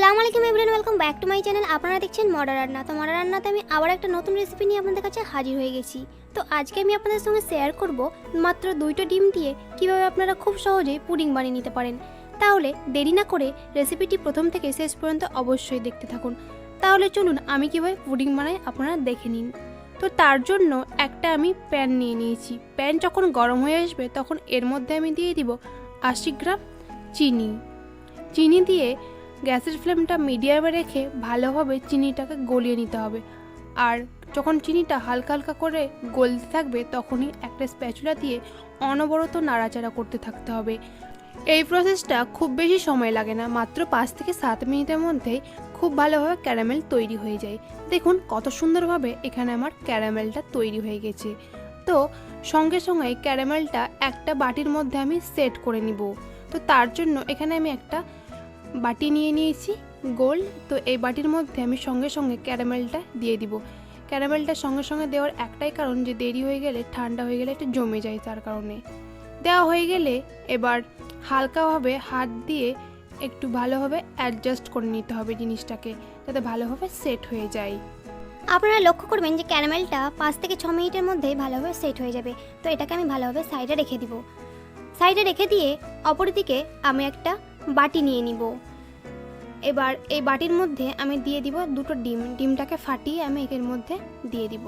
আসসালামু আলাইকুম everyone, welcome back to my channel. আপনারা দেখছেন মডার রান্না। তো মডার রান্নাতে আমি আবার একটা নতুন রেসিপি নিয়ে আপনাদের কাছে হাজির হয়ে গেছি। তো আজকে আমি আপনাদের সঙ্গে শেয়ার করব মাত্র 2টা ডিম দিয়ে কিভাবে আপনারা খুব সহজেই পুডিং বানিয়ে নিতে পারেন। তাহলে দেরি না করে রেসিপিটি প্রথম থেকে শেষ পর্যন্ত অবশ্যই দেখতে থাকুন। তাহলে চলুন আমি কিভাবে পুডিং বানাই আপনারা দেখে নিন। তো তার জন্য একটা আমি প্যান নিয়ে নিয়েছি। প্যান যখন গরম হয়ে আসবে তখন এর মধ্যে আমি দিয়ে দিব 80 গ্রাম চিনি দিয়ে গ্যাসের ফ্লেমটা মিডিয়ামে রেখে ভালোভাবে চিনিটাকে গলিয়ে নিতে হবে। আর যখন চিনিটা হালকা হালকা করে গলতে থাকবে তখনই একটা স্প্যাচুলা দিয়ে অনবরত নাড়াচাড়া করতে থাকতে হবে। এই প্রসেসটা খুব বেশি সময় লাগে না, মাত্র 5 থেকে 7 মিনিটের মধ্যেই খুব ভালোভাবে ক্যারামেল তৈরি হয়ে যায়। দেখুন কত সুন্দরভাবে এখানে আমার ক্যারামেলটা তৈরি হয়ে গেছে। তো সঙ্গে সঙ্গে ক্যারামেলটা একটা বাটির মধ্যে আমি সেট করে নিব। তো তার জন্য এখানে আমি একটা বাটি নিয়ে নিয়েছি গোল। তো এই বাটির মধ্যে আমি সঙ্গে সঙ্গে ক্যারামেলটা দিয়ে দিব। ক্যারামেলটা সঙ্গে সঙ্গে দেওয়ার একটাই কারণ যে দেরি হয়ে গেলে, ঠান্ডা হয়ে গেলে একটু জমে যায়, তার কারণে দেওয়া হয়ে গেলে এবার হালকাভাবে হাত দিয়ে একটু ভালোভাবে অ্যাডজাস্ট করে নিতে হবে জিনিসটাকে, যাতে ভালোভাবে সেট হয়ে যায়। আপনারা লক্ষ্য করবেন যে ক্যারামেলটা 5 থেকে 6 মিনিটের মধ্যেই ভালোভাবে সেট হয়ে যাবে। তো এটাকে আমি ভালোভাবে সাইডে রেখে দিব। সাইডে রেখে দিয়ে অপরদিকে আমি একটা বাটি নিয়ে নিব। এবার এই বাটির মধ্যে আমি দিয়ে দিব 2টো ডিমটাকে ফাটিয়ে আমি এর মধ্যে দিয়ে দিব।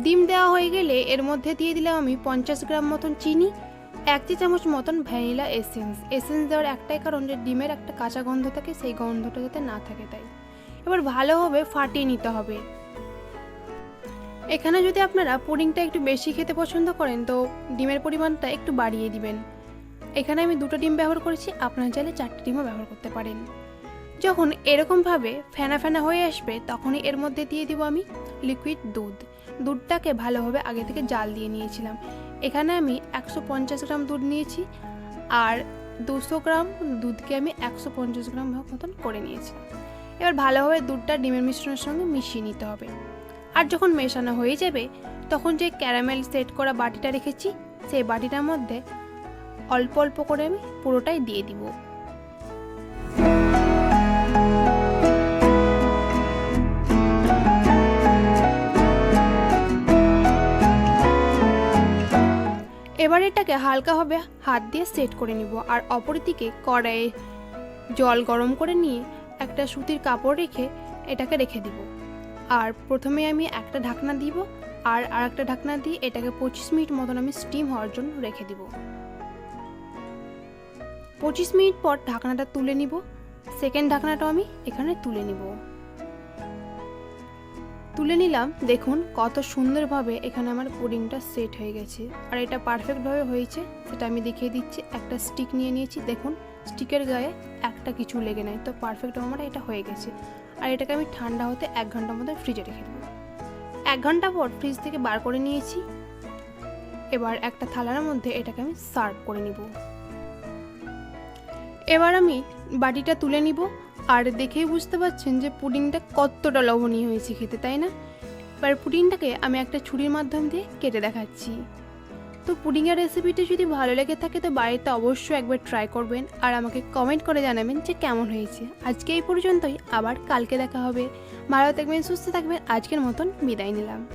ডিম দেওয়া হয়ে গেলে এর মধ্যে দিয়ে দিলাম আমি 50 গ্রাম মতন চিনি, 1 চা চামচ মতন ভ্যানিলা এসেন্স দেওয়ার একটাই কারণ যে ডিমের একটা কাঁচা গন্ধ থাকে, সেই গন্ধটা যাতে না থাকে তাই। এবার ভালোভাবে ফাটিয়ে নিতে হবে। এখানে যদি আপনারা পুডিংটা একটু বেশি খেতে পছন্দ করেন তো ডিমের পরিমাণটা একটু বাড়িয়ে দিবেন। এখানে আমি 2টো ডিম ব্যবহার করেছি, আপনারা চাইলে 4টে ডিমও ব্যবহার করতে পারেন। যখন এরকমভাবে ফেনা ফেনা হয়ে আসবে তখনই এর মধ্যে দিয়ে দিব আমি লিকুইড দুধটাকে ভালোভাবে আগে থেকে জাল দিয়ে নিয়েছিলাম। এখানে আমি 150 গ্রাম দুধ নিয়েছি আর 200 গ্রাম দুধকে আমি 150 গ্রাম মতন করে নিয়েছি। এবার ভালোভাবে দুধটা ডিমের মিশ্রণের সঙ্গে মিশিয়ে নিতে হবে। আর যখন মেশানো হয়ে যাবে তখন যে ক্যারামেল সেট করা বাটিটা রেখেছি সেই বাটিটার মধ্যে অল্প অল্প করে আমি পুরোটাই দিয়ে দিব। এবার এটাকে হালকাভাবে হাত দিয়ে সেট করে নিব। আর অপরদিকে কড়াইয়ে জল গরম করে নিয়ে একটা সুতির কাপড় রেখে এটাকে রেখে দিব। আর প্রথমে আমি একটা ঢাকনা দিব আর আরেকটা ঢাকনা দিয়ে এটাকে 25 মিনিট মতন আমি স্টিম হওয়ার জন্য রেখে দিব। 25 মিনিট পর ঢাকনাটা তুলে নিব। সেকেন্ড ঢাকনাটাও আমি এখানে তুলে নিলাম। দেখুন কত সুন্দরভাবে এখানে আমার পুডিংটা সেট হয়ে গেছে। আর এটা পারফেক্টভাবে হয়েছে সেটা আমি দেখিয়ে দিচ্ছি। একটা স্টিক নিয়ে নিয়েছি, দেখুন স্টিকের গায়ে একটা কিছু লেগে নেই। তো পারফেক্ট আমার এটা হয়ে গেছে। আর এটাকে আমি ঠান্ডা হতে 1 ঘন্টার মধ্যে ফ্রিজে রেখে দেবো। 1 ঘন্টা পর ফ্রিজ থেকে বার করে নিয়েছি। এবার একটা থালার মধ্যে এটাকে আমি সার্ভ করে নিব। এবার আমি বাটিটা তুলে নিব। আর দেখেই বুঝতে পারছেন যে পুডিংটা কতটা লবণীয় হয়েছে খেতে, তাই না? এবার পুডিংটাকে আমি একটা ছুরির মাধ্যম দিয়ে কেটে দেখাচ্ছি। তো পুডিংয়ের রেসিপিটা যদি ভালো লেগে থাকে তো বাড়িতে অবশ্যই একবার ট্রাই করবেন আর আমাকে কমেন্ট করে জানাবেন যে কেমন হয়েছে। আজকে এই পর্যন্তই, আবার কালকে দেখা হবে। ভালো থাকবেন, সুস্থ থাকবেন। আজকের মতন বিদায় নিলাম।